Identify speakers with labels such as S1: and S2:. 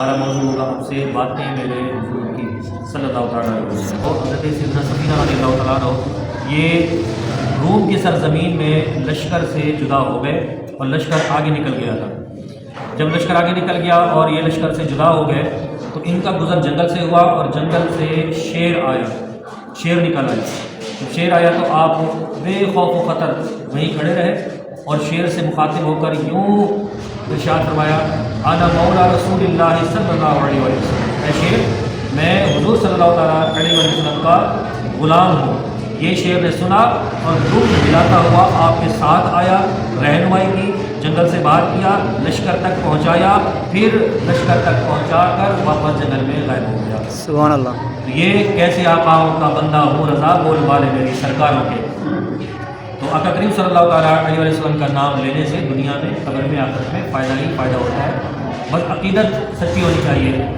S1: ہمارا موضوع ہوگا ہم سے باتیں میرے حضور کی صلی اللہ تعالیٰ علیہ وسلم اور حضرت سیدنا سفینہ رضی اللہ تعالیٰ عنہ یہ روم کی سرزمین میں لشکر سے جدا ہو گئے اور لشکر آگے نکل گیا تھا۔ جب لشکر آگے نکل گیا اور یہ لشکر سے جدا ہو گئے تو ان کا گزر جنگل سے ہوا اور جنگل سے شیر آیا، شیر نکل آیا۔ جب شیر آیا تو آپ بے خوف و خطر وہیں کھڑے رہے اور شیر سے مخاطب ہو کر یوں ارشاد فرمایا انا مولا رسول اللہ صلی اللہ علیہ وسلم، اے شیر میں حضور صلی اللہ تعالیٰ علیہ وسلم کا غلام ہوں۔ یہ شیر نے سنا اور دودھ دلاتا ہوا آپ کے ساتھ آیا، رہنمائی کی، جنگل سے باہر کیا، لشکر تک پہنچایا، پھر لشکر تک پہنچا کر واپس جنگل میں غائب ہو گیا۔
S2: سبحان اللہ۔
S1: یہ کیسے آقاؤں کا بندہ ہوں رضا بول والے میری سرکاروں کے۔ تو آقا کریم صلی اللہ تعالیٰ علیہ وسلم کا نام لینے سے دنیا میں قبر میں آخرت میں فائدہ ہی فائدہ ہوتا ہے، بس عقیدت سچی ہونی چاہیے۔